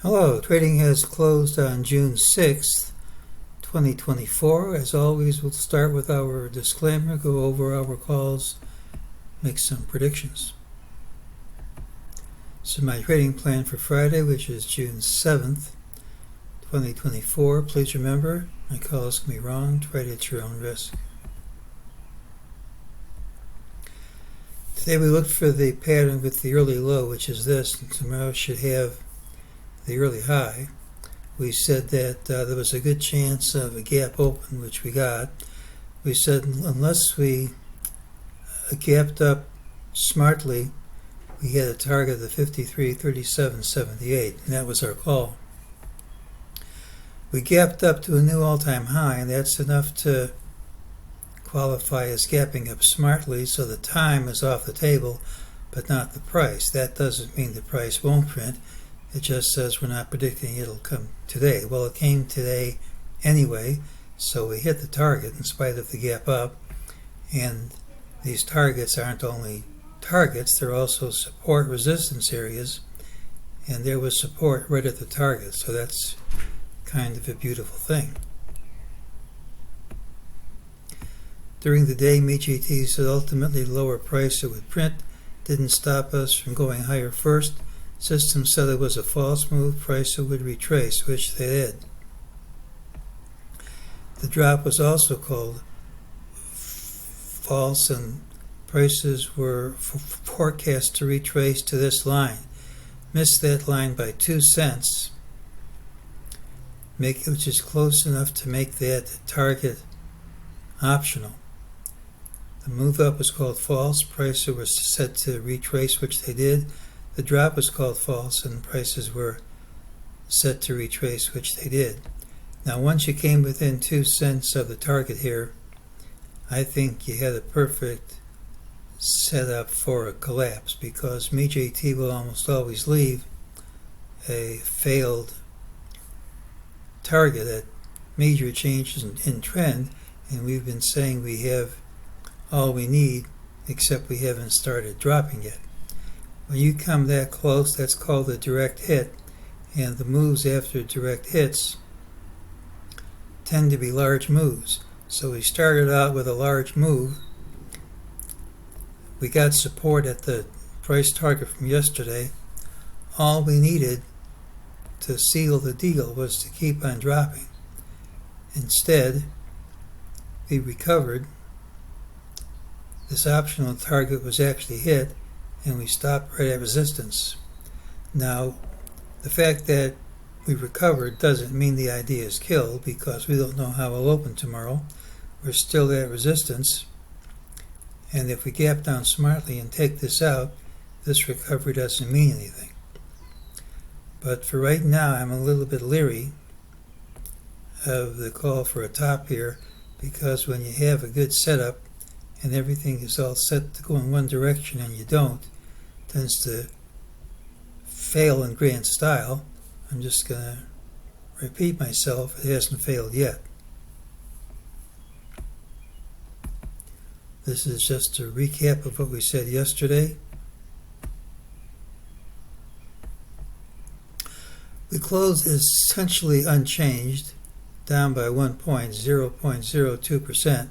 Hello, trading has closed on June 6th, 2024. As always, we'll start with our disclaimer, go over our calls, make some predictions. So my trading plan for Friday, which is June 7th, 2024. Please remember, my calls can be wrong. Trade at your own risk. Today we looked for the pattern with the early low, which is this, and tomorrow should have the early high. We said that there was a good chance of a gap open, which we got. We said unless we gapped up smartly, we had a target of 53.3778, and that was our call. We gapped up to a new all-time high, and that's enough to qualify as gapping up smartly, so the time is off the table, but not the price. That doesn't mean the price won't print. It just says we're not predicting it'll come today. Well, it came today anyway, so we hit the target in spite of the gap up. And these targets aren't only targets, they're also support resistance areas. And there was support right at the target, so that's kind of a beautiful thing. During the day, MEJT said ultimately lower price it would print. Didn't stop us from going higher first. System said it was a false move, price would retrace, which they did. The drop was also called false, and prices were forecast to retrace to this line. Missed that line by 2 cents, which is close enough to make that target optional. The move up was called false, prices were set to retrace, which they did. The drop was called false, and prices were set to retrace, which they did. Now, once you came within 2 cents of the target here, I think you had a perfect setup for a collapse, because MEJT will almost always leave a failed target at major changes in trend, and we've been saying we have all we need, except we haven't started dropping yet. When you come that close, that's called a direct hit, and the moves after direct hits tend to be large moves. So we started out with a large move. We got support at the price target from yesterday. All we needed to seal the deal was to keep on dropping. Instead, we recovered. This optional target was actually hit, and we stopped right at resistance. Now, the fact that we recovered doesn't mean the idea is killed, because we don't know how it'll open tomorrow. We're still at resistance, and if we gap down smartly and take this out, this recovery doesn't mean anything. But for right now, I'm a little bit leery of the call for a top here, because when you have a good setup and everything is all set to go in one direction and you don't, it tends to fail in grand style. I'm just going to repeat myself, it hasn't failed yet. This is just a recap of what we said yesterday. We closed essentially unchanged, down by 0.02%.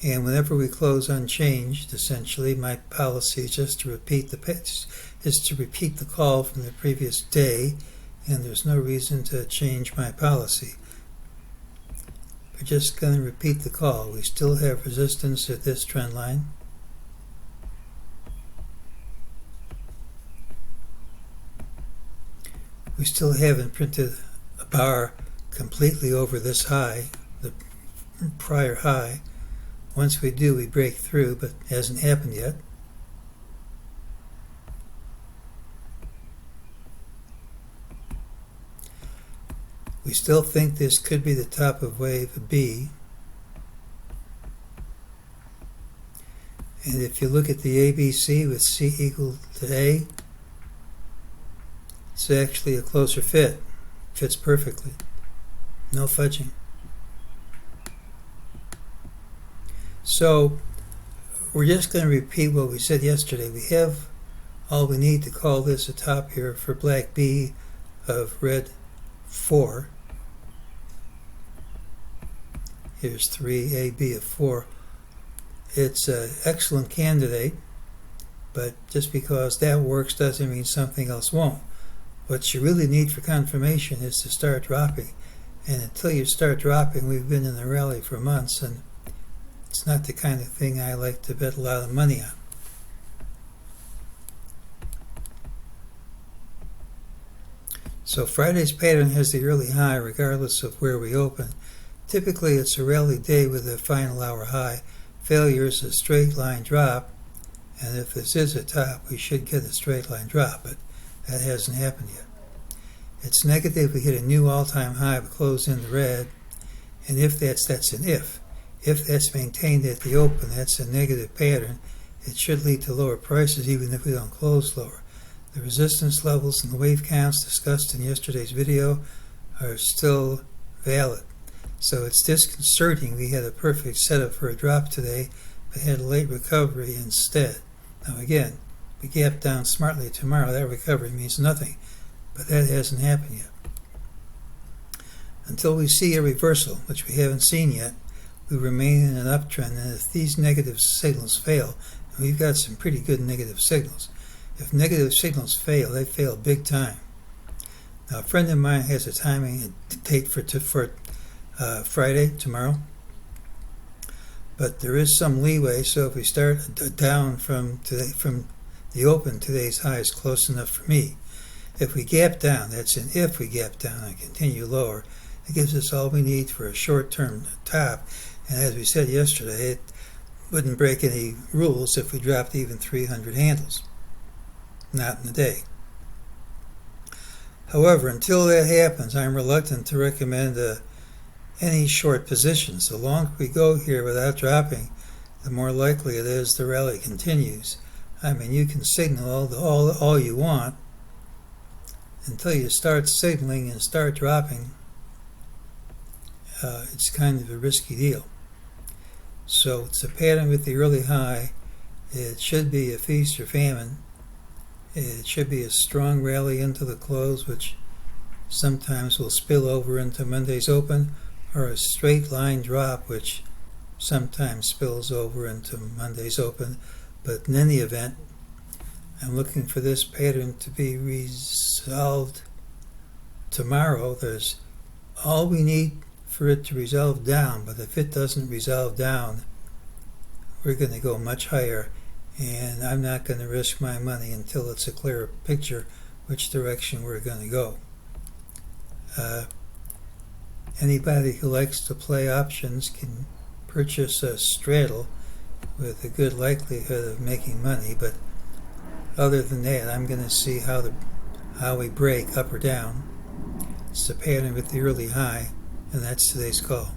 And whenever we close unchanged, essentially, my policy is just to repeat the call from the previous day, and there's no reason to change my policy. We're just going to repeat the call. We still have resistance at this trend line. We still haven't printed a bar completely over this high, the prior high. Once we do, we break through, but it hasn't happened yet. We still think this could be the top of wave B. And if you look at the ABC with C equal to A, it's actually a closer fit. Fits perfectly. No fudging. So we're just going to repeat what we said yesterday. We have all we need to call this a top here for black B of red 4. Here's 3, A, B of 4. It's an excellent candidate, but just because that works doesn't mean something else won't. What you really need for confirmation is to start dropping. And until you start dropping, we've been in the rally for months, and it's not the kind of thing I like to bet a lot of money on. So Friday's pattern has the early high regardless of where we open. Typically it's a rally day with a final hour high. Failure is a straight line drop, and if this is a top, we should get a straight line drop, but that hasn't happened yet. It's negative, we hit a new all-time high but close in the red, and if that's an if. If that's maintained at the open, that's a negative pattern. It should lead to lower prices even if we don't close lower. The resistance levels and the wave counts discussed in yesterday's video are still valid. So it's disconcerting we had a perfect setup for a drop today, but had a late recovery instead. Now again, we gap down smartly tomorrow, that recovery means nothing, but that hasn't happened yet. Until we see a reversal, which we haven't seen yet, we remain in an uptrend, and if these negative signals fail, and we've got some pretty good negative signals, if negative signals fail, they fail big time. Now a friend of mine has a timing date for Friday, tomorrow, but there is some leeway, so if we start down from the open, today's high is close enough for me. If we gap down, that's an if we gap down and continue lower, it gives us all we need for a short-term top, and as we said yesterday, it wouldn't break any rules if we dropped even 300 handles. Not in a day. However, until that happens, I'm reluctant to recommend any short positions. The longer we go here without dropping, the more likely it is the rally continues. I mean, you can signal all you want until you start signaling and start dropping. It's kind of a risky deal. So it's a pattern with the early high. It should be a feast or famine. It should be a strong rally into the close, which sometimes will spill over into Monday's open, or a straight line drop, which sometimes spills over into Monday's open. But in any event, I'm looking for this pattern to be resolved tomorrow. There's all we need for it to resolve down, but if it doesn't resolve down, we're going to go much higher. And I'm not going to risk my money until it's a clearer picture which direction we're going to go. Anybody who likes to play options can purchase a straddle with a good likelihood of making money, but other than that, I'm going to see how we break up or down. It's the pattern with the early high, and that's today's call.